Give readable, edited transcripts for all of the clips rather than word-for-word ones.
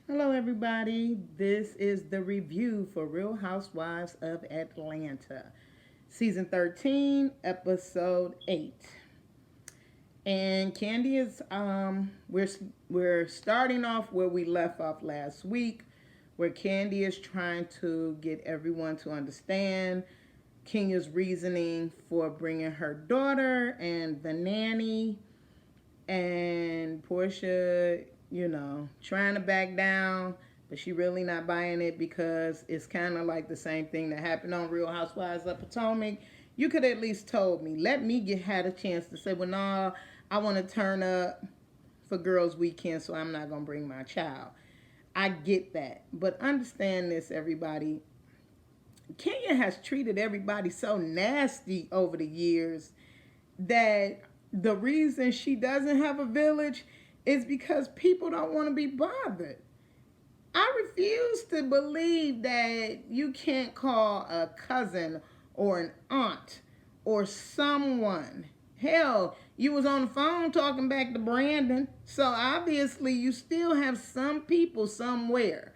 Hello, everybody. This is the review for Real Housewives of Atlanta, season 13, episode 8. And Candy is we're starting off where we left off last week, where Candy is trying to get everyone to understand Kenya's reasoning for bringing her daughter and the nanny, and Portia, trying to back down, but she really not buying it because it's kind of like the same thing that happened on Real Housewives of Potomac. You could at least told me, let me get had a chance to say, well, no, I want to turn up for girls' weekend, so I'm not gonna bring my child. I get that, but understand this, everybody. Kenya has treated everybody so nasty over the years that the reason she doesn't have a village is because people don't want to be bothered. I refuse to believe that you can't call a cousin or an aunt or someone. Hell, you was on the phone talking back to Brandon. So obviously you still have some people somewhere.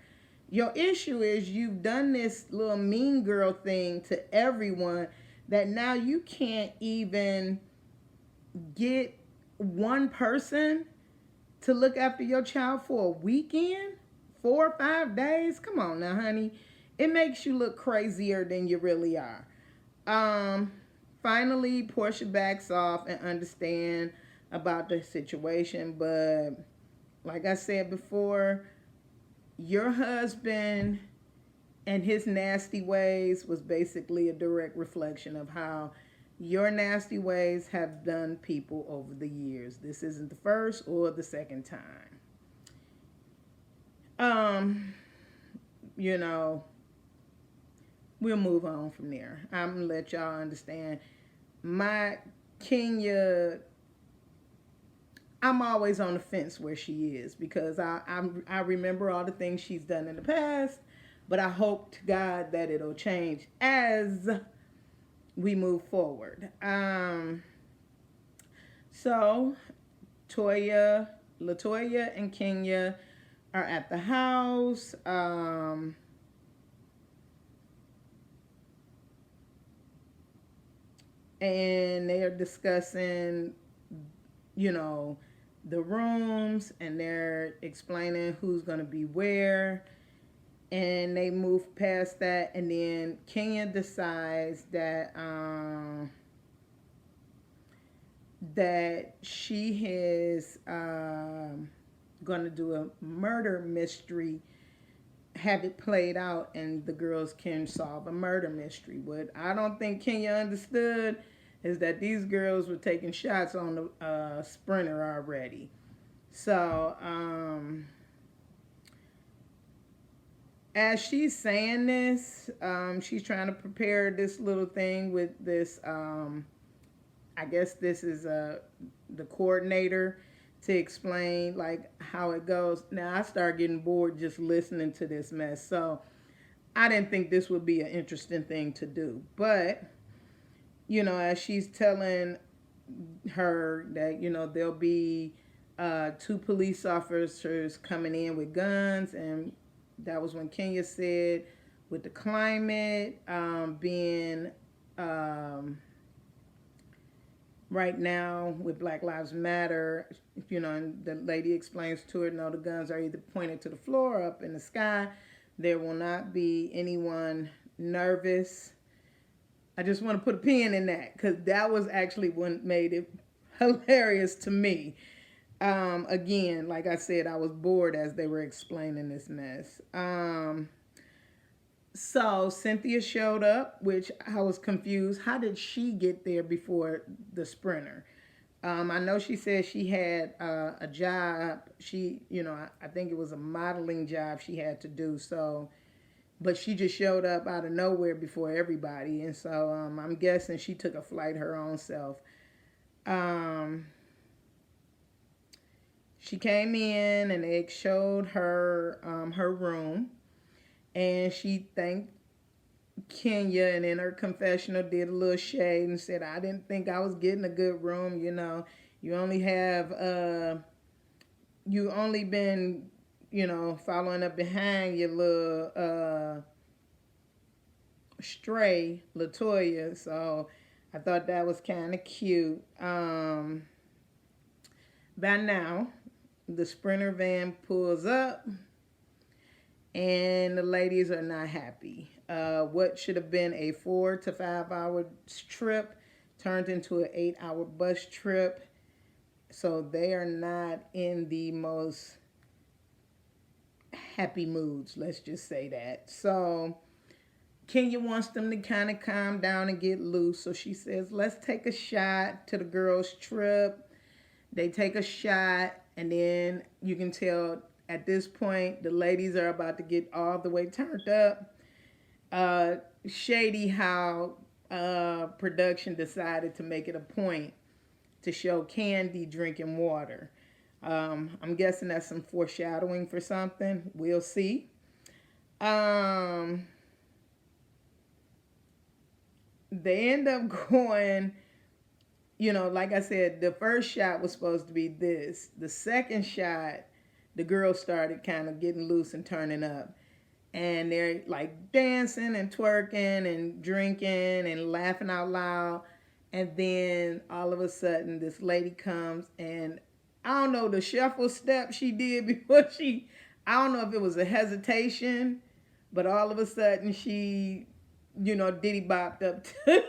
Your issue is you've done this little mean girl thing to everyone that now you can't even get one person to look after your child for a weekend, 4 or 5 days. Come on now, honey. It makes you look crazier than you really are. Um, Finally, Portia backs off and understand about the situation, but like I said before, your husband and his nasty ways was basically a direct reflection of how your nasty ways have done people over the years. This isn't the first or the second time. Um, you know, we'll move on from there. I'm gonna let y'all understand. My Kenya, I'm always on the fence where she is because I remember all the things she's done in the past, but I hope to God that it'll change as we move forward. So Toya, Latoya, and Kenya are at the house. And they are discussing, you know, the rooms, and they're explaining who's going to be where. And they move past that, and then Kenya decides that she is going to do a murder mystery, have it played out, and the girls can solve a murder mystery. What I don't think Kenya understood is that these girls were taking shots on the sprinter already. So, as she's saying this, she's trying to prepare this little thing with this. I guess this is the coordinator to explain like how it goes. Now I start getting bored just listening to this mess, so I didn't think this would be an interesting thing to do. But as she's telling her that there'll be two police officers coming in with guns, and that was when Kenya said, with the climate being right now with Black Lives Matter, and the lady explains to her, no, the guns are either pointed to the floor or up in the sky. There will not be anyone nervous. I just want to put a pin in that because that was actually what made it hilarious to me. Again, like I said, I was bored as they were explaining this mess. So Cynthia showed up, which I was confused. How did she get there before the sprinter? I know she said she had a job. I think it was a modeling job she had to do. So, but she just showed up out of nowhere before everybody, and so I'm guessing she took a flight her own self. Um, she came in and they showed her her room, and she thanked Kenya, and in her confessional did a little shade and said, I didn't think I was getting a good room. You only have you only been following up behind your little stray Latoya. So I thought that was kind of cute. By now, the Sprinter van pulls up, and the ladies are not happy. What should have been a 4 to 5 hour trip turned into an 8-hour bus trip. So they are not in the most happy moods, let's just say that. So Kenya wants them to kind of calm down and get loose. So she says, let's take a shot to the girls' trip. They take a shot, and then you can tell at this point the ladies are about to get all the way turned up. Shady how production decided to make it a point to show Candy drinking water. I'm guessing that's some foreshadowing for something. We'll see. They end up going, like I said, the first shot was supposed to be this. The second shot, the girls started kind of getting loose and turning up. And they're like dancing and twerking and drinking and laughing out loud. And then all of a sudden, this lady comes, and I don't know the shuffle step she did before I don't know if it was a hesitation, but all of a sudden she, diddy bopped up to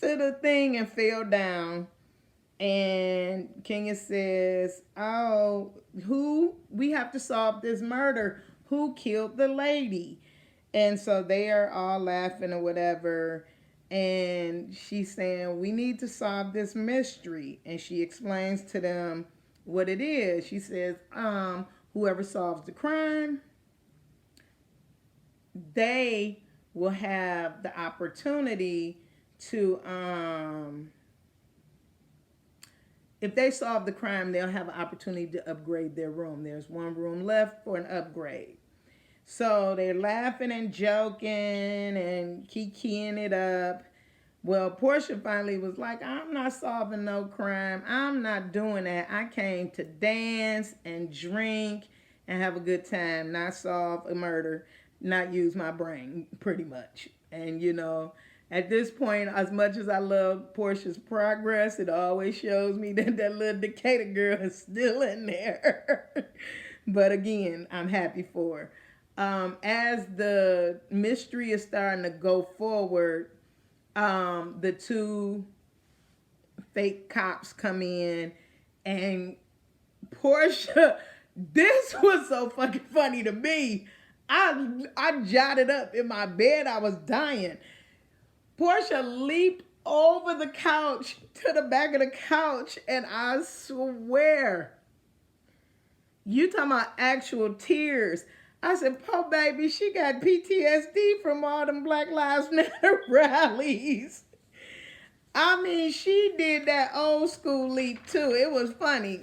the thing and fell down. And Kenya says, oh, we have to solve this murder. Who killed the lady? And so they are all laughing or whatever. And she's saying, we need to solve this mystery. And she explains to them what it is. She says, whoever solves the crime, they will have the opportunity to, if they solve the crime, they'll have an opportunity to upgrade their room. There's one room left for an upgrade. So they're laughing and joking and kikiing it up. Well, Portia finally was like, I'm not solving no crime. I'm not doing that. I came to dance and drink and have a good time, not solve a murder, not use my brain, pretty much. And, at this point, as much as I love Portia's progress, it always shows me that that little Decatur girl is still in there. But again, I'm happy for her. As the mystery is starting to go forward, the two fake cops come in, and Portia, this was so fucking funny to me. I jotted up in my bed. I was dying. Portia leaped over the couch to the back of the couch, and I swear, you talking about actual tears. I said, poor baby, she got PTSD from all them Black Lives Matter rallies. I mean, she did that old school leap too. It was funny.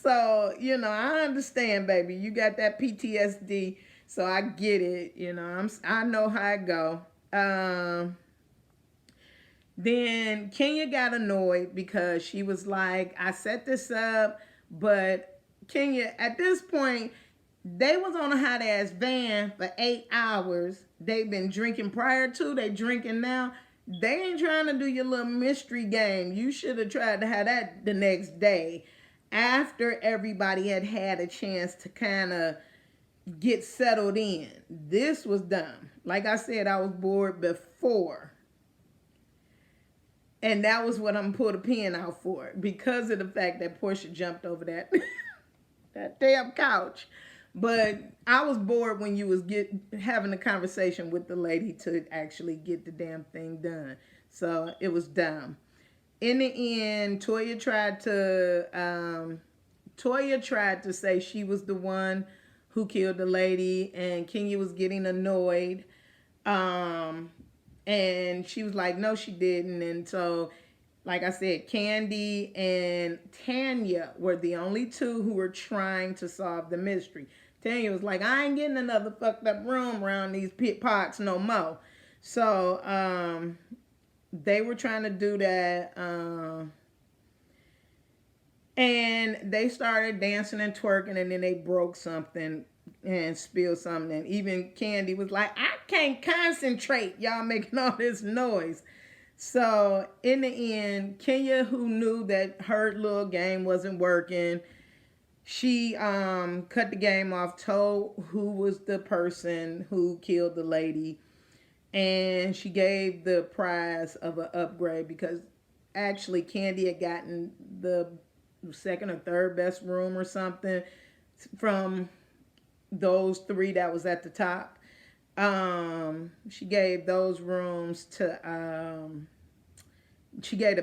So, I understand, baby. You got that PTSD, so I get it. I know how it go. Then Kenya got annoyed because she was like, I set this up, but Kenya, at this point, they was on a hot ass van for 8 hours. They've been drinking prior to, they drinking now. They ain't trying to do your little mystery game. You should have tried to have that the next day after everybody had had a chance to kind of get settled in. This was dumb. Like I said, I was bored before. And that was what I'm put a pin out for, because of the fact that Portia jumped over that that damn couch. But I was bored when you was having a conversation with the lady to actually get the damn thing done. So it was dumb. In the end, Toya tried to say she was the one who killed the lady, and Kenya was getting annoyed. And she was like, no, she didn't. And so, like I said, Candy and Tanya were the only two who were trying to solve the mystery. Tanya was like, I ain't getting another fucked up room around these pit pots no more. So they were trying to do that. And they started dancing and twerking, and then they broke something and spilled something. And even Candy was like, I can't concentrate. Y'all making all this noise. So in the end, Kenya, who knew that her little game wasn't working, she cut the game off, told who was the person who killed the lady, and she gave the prize of an upgrade because actually Candy had gotten the second or third best room or something from those three that was at the top. She gave those rooms to she gave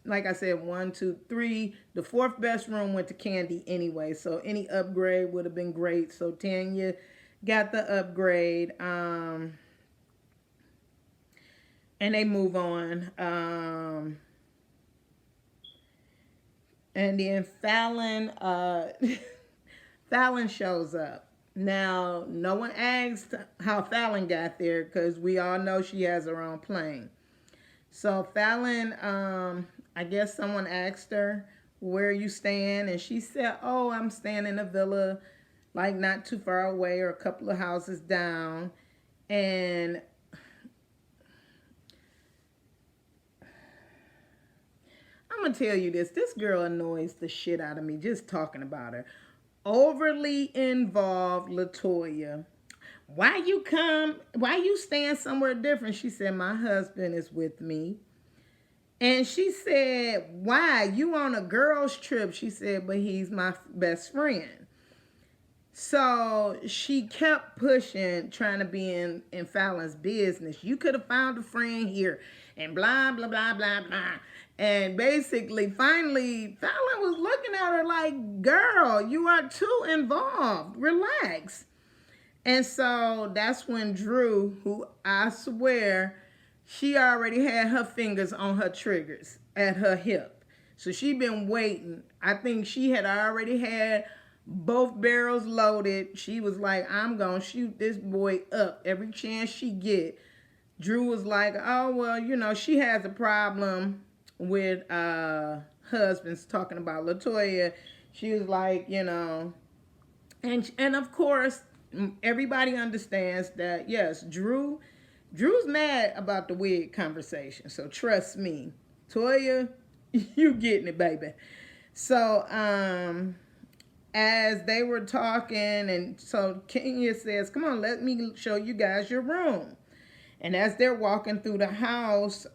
like I said, 1, 2, 3. The fourth best room went to Candy anyway, so any upgrade would have been great. So Tanya got the upgrade. And they move on. And then Fallon, Fallon shows up. Now, no one asked how Fallon got there because we all know she has her own plane. So Fallon, I guess someone asked her, where are you staying? And she said, oh, I'm staying in a villa, like not too far away or a couple of houses down. And I'm going to tell you this. This girl annoys the shit out of me just talking about her. Overly involved LaToya. Why you staying somewhere different? She said, my husband is with me. And she said, why? You on a girl's trip? She said, but he's my best friend. So she kept pushing, trying to be in Fallon's business. You could have found a friend here and blah, blah, blah, blah, blah. And basically, finally, Fallon was looking at her like, girl, you are too involved. Relax. And so that's when Drew, who I swear, she already had her fingers on her triggers at her hip. So she been waiting. I think she had already had both barrels loaded. She was like, I'm going to shoot this boy up every chance she get. Drew was like, oh, well, you know, she has a problem with husbands talking about LaToya. She was like, you know, and of course, everybody understands that, yes, Drew's mad about the wig conversation. So trust me, Toya, you getting it, baby. So, as they were talking, and so Kenya says, come on, let me show you guys your room. And as they're walking through the house,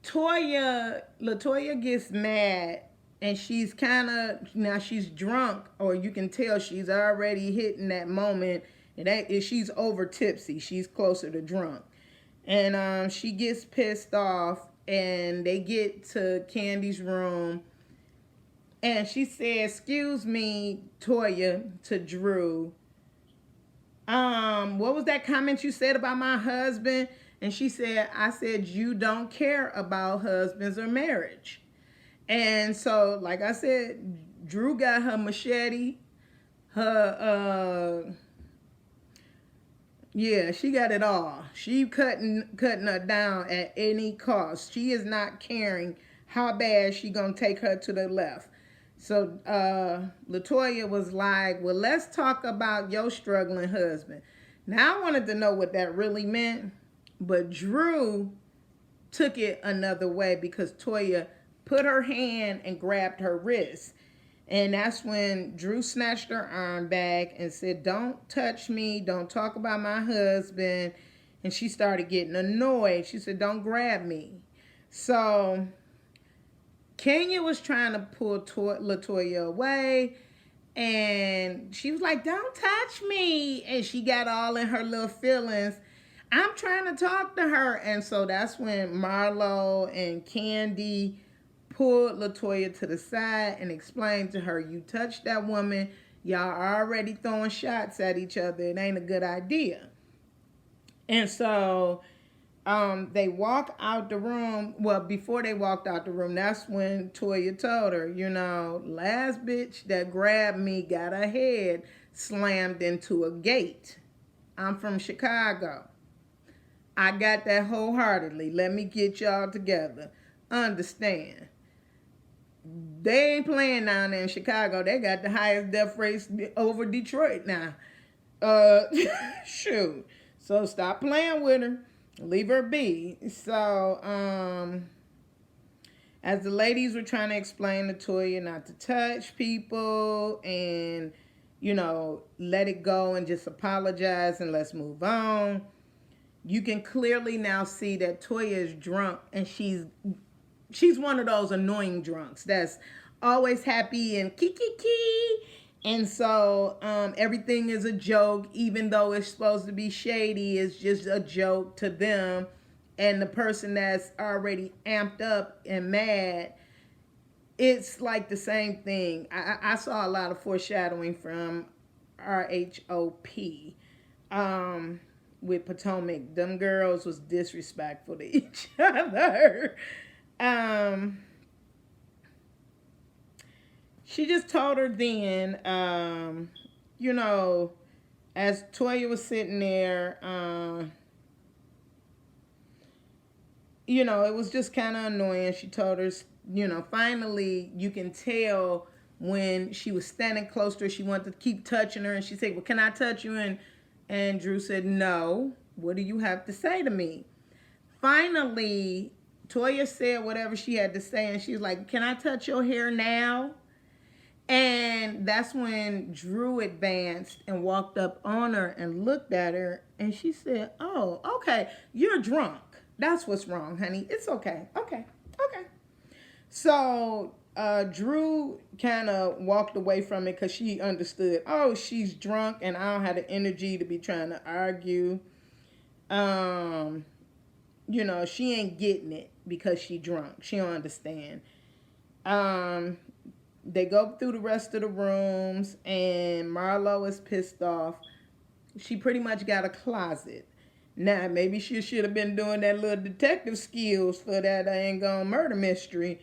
LaToya gets mad, and she's kind of, now she's drunk, or you can tell she's already hitting that moment, and she's over tipsy. She's closer to drunk. And she gets pissed off, and they get to Candy's room, and she says, excuse me, Toya, to Drew. What was that comment you said about my husband? And she said, I said, you don't care about husbands or marriage. And so, like I said, Drew got her machete, her, yeah, she got it all. She cutting her down at any cost. She is not caring how bad she gonna take her to the left. So LaToya was like, well, let's talk about your struggling husband. Now I wanted to know what that really meant, but Drew took it another way because Toya put her hand and grabbed her wrist. And that's when Drew snatched her arm back and said, don't touch me. Don't talk about my husband. And she started getting annoyed. She said, don't grab me. So Kenya was trying to pull LaToya away. And she was like, don't touch me. And she got all in her little feelings. I'm trying to talk to her. And so that's when Marlo and Candy pulled LaToya to the side and explained to her, you touched that woman, y'all are already throwing shots at each other. It ain't a good idea. And so they walk out the room. Well, before they walked out the room, that's when Toya told her, you know, last bitch that grabbed me got her head slammed into a gate. I'm from Chicago. I got that wholeheartedly. Let me get y'all together. understand. They ain't playing down there in Chicago. They got the highest death rates over Detroit now. Uh, shoot. So stop playing with her. Leave her be. So, as the ladies were trying to explain to Toya not to touch people and, let it go and just apologize and let's move on, you can clearly now see that Toya is drunk, and she's one of those annoying drunks that's always happy and kiki. And so everything is a joke, even though it's supposed to be shady. It's just a joke to them. And the person that's already amped up and mad, it's like the same thing. I saw a lot of foreshadowing from RHOP with Potomac. Them girls was disrespectful to each other. She just told her then, as Toya was sitting there, it was just kind of annoying. She told her, finally you can tell when she was standing close to her, she wanted to keep touching her, and she said, well, can I touch you? And Drew said, no. What do you have to say to me? Finally, Toya said whatever she had to say, and she was like, can I touch your hair now? And that's when Drew advanced and walked up on her and looked at her, and she said, oh, okay, you're drunk. That's what's wrong, honey. It's okay. Okay. So Drew kind of walked away from it because she understood, oh, she's drunk and I don't have the energy to be trying to argue. She ain't getting it because she drunk. She don't understand. They go through the rest of the rooms, and Marlo is pissed off. She pretty much got a closet. Now, maybe she should have been doing that little detective skills for that ain't gone murder mystery.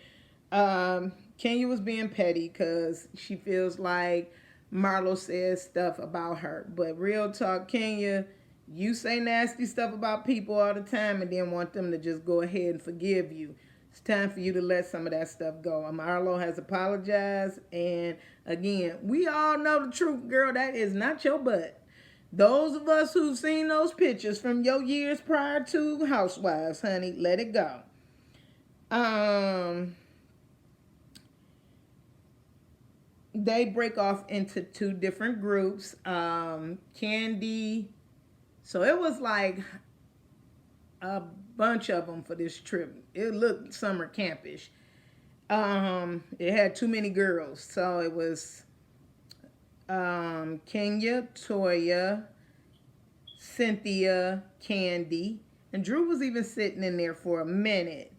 Kenya was being petty because she feels like Marlo says stuff about her. But real talk, Kenya, you say nasty stuff about people all the time and then want them to just go ahead and forgive you. It's time for you to let some of that stuff go. Marlo has apologized. And again, we all know the truth, girl. That is not your butt. Those of us who've seen those pictures from your years prior to Housewives, honey, let it go. They break off into two different groups. Candy. So it was like a bunch of them for this trip. It looked summer campish. It had too many girls. So it was Kenya, Toya, Cynthia, Candy, and Drew was even sitting in there for a minute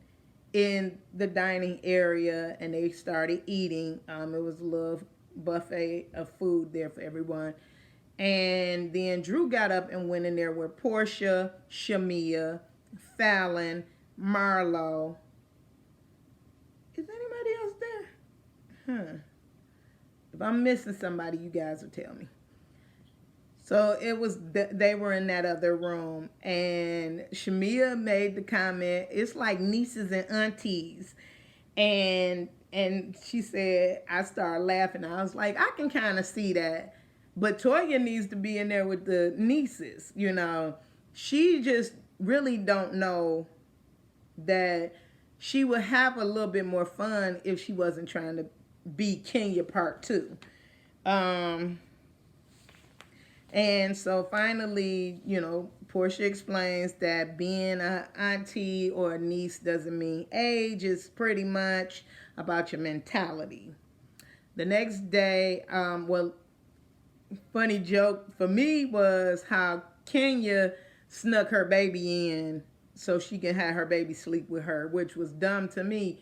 in the dining area, and they started eating. It was a little buffet of food there for everyone. And then Drew got up and went in there with Portia, Shamia, Fallon, Marlo. Is anybody else there? If I'm missing somebody, you guys will tell me. So it was, they were in that other room, and Shamia made the comment, it's like nieces and aunties. And she said, I started laughing. I was like, I can kind of see that. But Toya needs to be in there with the nieces, She just really don't know that she would have a little bit more fun if she wasn't trying to be Kenya part 2. And so finally, Portia explains that being an auntie or a niece doesn't mean age. It's pretty much about your mentality. The next day, funny joke for me was how Kenya snuck her baby in so she can have her baby sleep with her, which was dumb to me.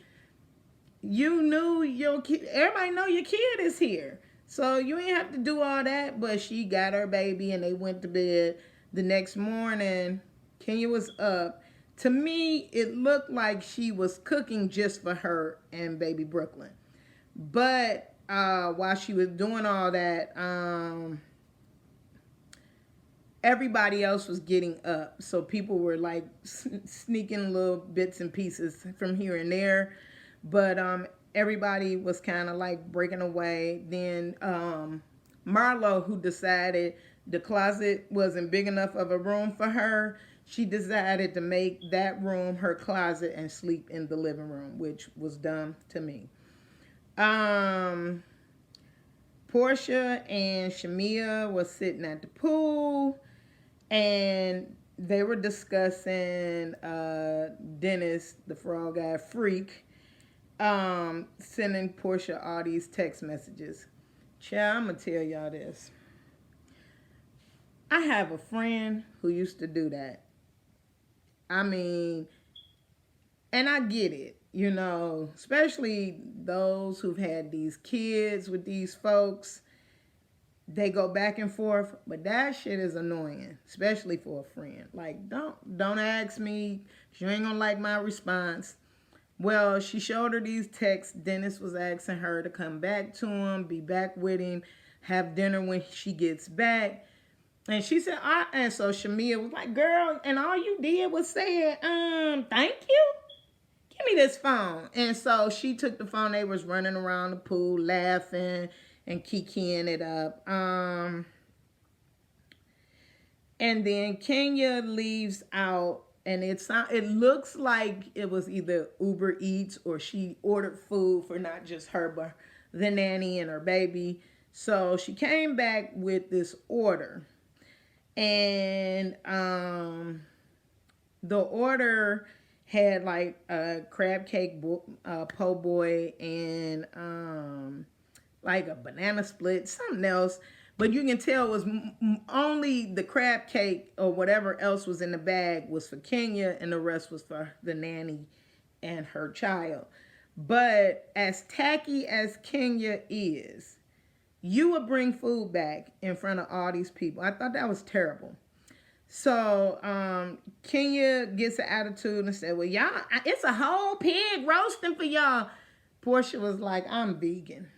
You knew your kid, everybody know your kid is here. So you ain't have to do all that, but she got her baby and they went to bed. The next morning, Kenya was up. To me, it looked like she was cooking just for her and baby Brooklyn. But while she was doing all that, everybody else was getting up. So people were like sneaking little bits and pieces from here and there. But everybody was kind of like breaking away. Then Marlo, who decided the closet wasn't big enough of a room for her, she decided to make that room her closet and sleep in the living room, which was dumb to me. Um, Portia and Shamia was sitting at the pool, and they were discussing Dennis, the frog guy freak, sending Portia all these text messages. Child, I'm gonna tell y'all this. I have a friend who used to do that. I mean, and I get it, you know, especially those who've had these kids with these folks. They go back and forth, but that shit is annoying, especially for a friend. Like, don't ask me. You ain't gonna like my response. Well, she showed her these texts. Dennis was asking her to come back to him, be back with him, have dinner when she gets back. And she said, and so Shamia was like, girl, and all you did was say, thank you. Give me this phone. And so she took the phone. They was running around the pool laughing and kikiing it up. And then Kenya leaves out, and it looks like it was either Uber Eats or she ordered food for not just her, but the nanny and her baby. So she came back with this order. And the order had like a crab cake po' boy and like a banana split, something else. But you can tell it was only the crab cake or whatever else was in the bag was for Kenya, and the rest was for the nanny and her child. But as tacky as Kenya is, you would bring food back in front of all these people. I thought that was terrible. So Kenya gets an attitude and said, well, y'all, it's a whole pig roasting for y'all. Portia was like, I'm vegan.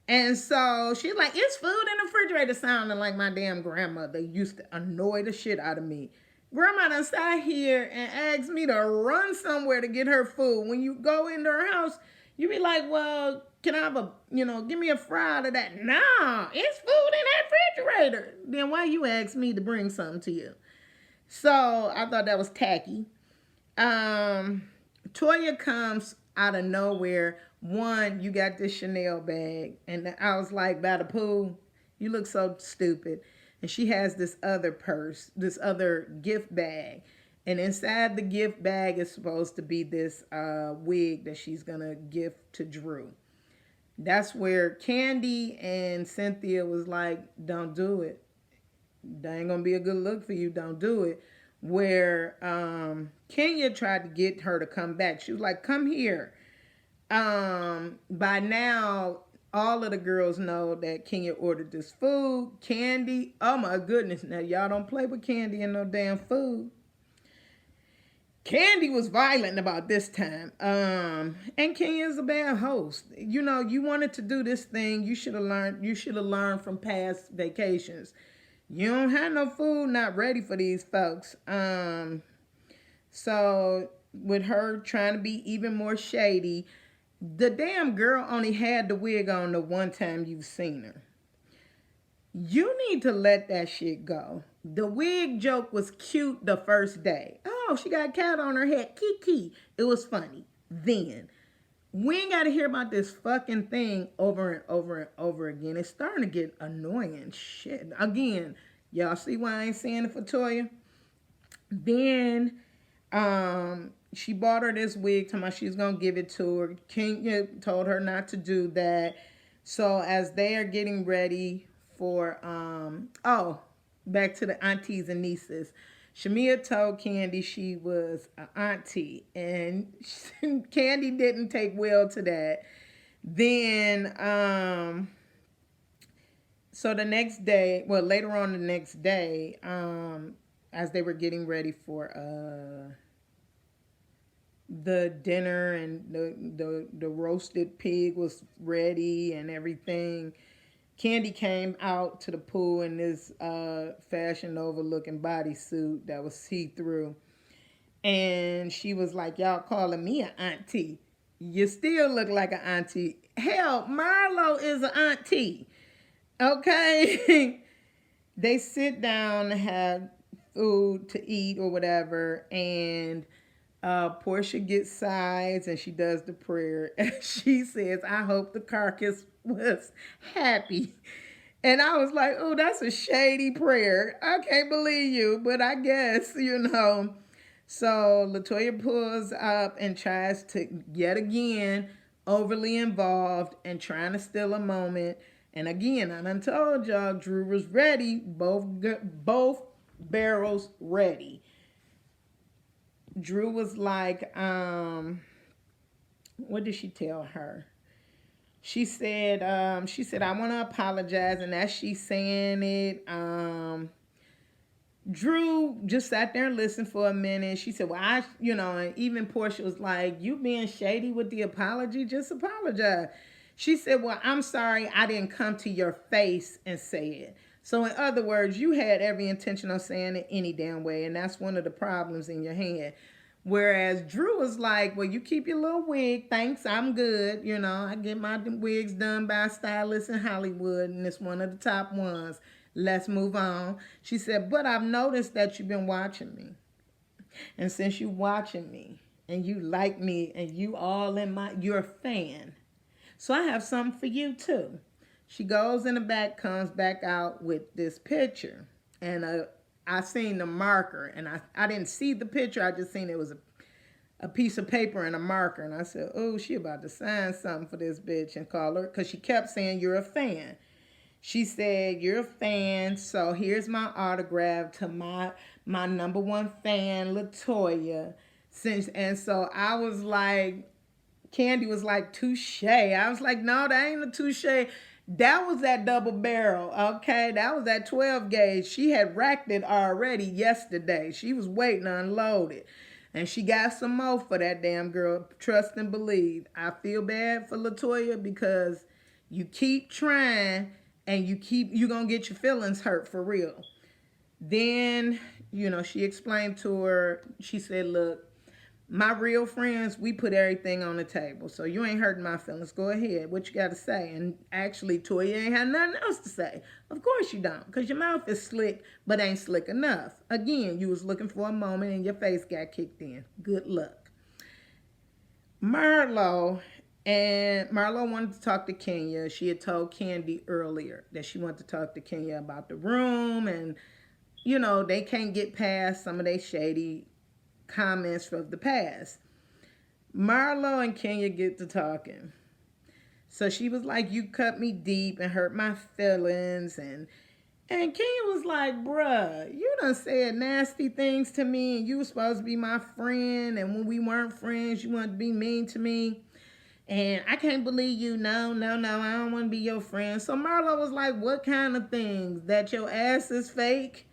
And so she's like, it's food in the refrigerator, sounding like my damn grandmother used to annoy the shit out of me. Grandma done sat here and asked me to run somewhere to get her food. When you go into her house, you be like, well, can I have give me a fry out of that? Nah, it's food in that refrigerator. Then why you ask me to bring something to you? So I thought that was tacky. Toya comes out of nowhere. One, you got this Chanel bag, and I was like, by the pool, you look so stupid. And she has this other purse, this other gift bag. And inside the gift bag is supposed to be this wig that she's going to gift to Drew. That's where Candy and Cynthia was like, don't do it. That ain't going to be a good look for you. Don't do it. Where Kenya tried to get her to come back. She was like, come here. By now, all of the girls know that Kenya ordered this food. Candy, oh my goodness. Now, y'all don't play with Candy and no damn food. Candy was violent about this time. And Kenya's a bad host. You know, you wanted to do this thing. You should have learned from past vacations. You don't have no food, not ready for these folks. So with her trying to be even more shady, the damn girl only had the wig on the one time you've seen her. You need to let that shit go. The wig joke was cute the first day. Oh, she got a cat on her head. Kiki. It was funny. Then, we ain't got to hear about this fucking thing over and over and over again. It's starting to get annoying. Shit. Again, y'all see why I ain't saying it for Toya? Then, she bought her this wig, talking about she's going to give it to her. Kenya told her not to do that. So, as they are getting ready for, back to the aunties and nieces. Shamia told Candy she was an auntie, and Candy didn't take well to that. Then, so the next day, well, later on the next day, as they were getting ready for the dinner and the roasted pig was ready and everything, Candy came out to the pool in this Fashion Nova looking bodysuit that was see-through. And she was like, y'all calling me an auntie. You still look like an auntie. Hell, Marlo is an auntie. Okay? They sit down to have food to eat or whatever. And Portia gets sides and she does the prayer. And she says, I hope the carcass was happy. And I was like, oh, that's a shady prayer. I can't believe you, but I guess, you know. So Latoya pulls up and tries to, yet again, overly involved and trying to steal a moment. And again, I done told y'all Drew was ready, both barrels ready. Drew was like, what did she tell her? She said, I want to apologize. And as she's saying it, Drew just sat there and listened for a minute. She said, well, and even Portia was like, you being shady with the apology, just apologize. She said, well, I'm sorry I didn't come to your face and say it. So in other words, you had every intention of saying it any damn way, and that's one of the problems in your head. Whereas Drew was like, well, you keep your little wig. Thanks, I'm good. I get my wigs done by a stylist in Hollywood, and it's one of the top ones. Let's move on. She said, but I've noticed that you've been watching me. And since you're watching me, and you like me, and you're a fan. So I have something for you too. She goes in the back, comes back out with this picture. And I seen the marker, and I didn't see the picture. I just seen it was a piece of paper and a marker. And I said, oh, she about to sign something for this bitch and call her. Because she kept saying, you're a fan. She said, you're a fan, so here's my autograph to my number one fan, Latoya. And so I was like, Candy was like, touche. I was like, no, that ain't a touche. That was that double barrel, okay? That was that 12 gauge. She had racked it already yesterday. She was waiting to unload it. And she got some more for that damn girl. Trust and believe. I feel bad for Latoya because you keep trying and you're going to get your feelings hurt for real. Then, she explained to her, she said, look, my real friends, we put everything on the table. So you ain't hurting my feelings. Go ahead. What you got to say? And actually, Toya ain't had nothing else to say. Of course you don't, because your mouth is slick, but ain't slick enough. Again, you was looking for a moment and your face got kicked in. Good luck. Marlo wanted to talk to Kenya. She had told Candy earlier that she wanted to talk to Kenya about the room. And, they can't get past some of their shady comments from the past. Marlo and Kenya get to talking. So she was like, you cut me deep and hurt my feelings. And Kenya was like, bruh, you done said nasty things to me and you were supposed to be my friend. And when we weren't friends, you wanted to be mean to me. And I can't believe you. No, I don't want to be your friend. So Marlo was like, what kind of things? That your ass is fake?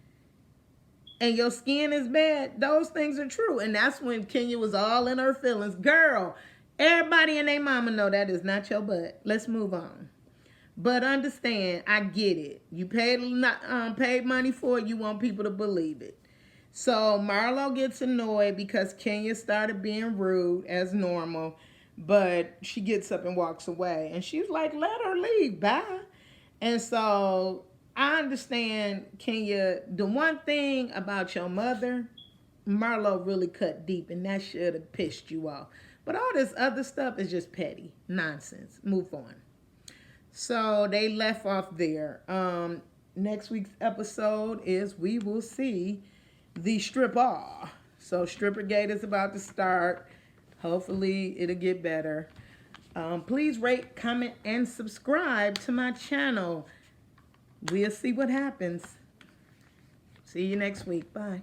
And your skin is bad, those things are true. And that's when Kenya was all in her feelings. Girl, everybody and their mama know that is not your butt. Let's move on. But understand, I get it. You paid money for it, you want people to believe it. So Marlo gets annoyed because Kenya started being rude as normal. But she gets up and walks away. And she's like, let her leave, bye. And so I understand, Kenya, the one thing about your mother, Marlo really cut deep, and that should have pissed you off. But all this other stuff is just petty nonsense. Move on. So they left off there. Next week's episode is we will see the strip-off. So Strippergate is about to start. Hopefully it'll get better. Please rate, comment, and subscribe to my channel. We'll see what happens. See you next week. Bye.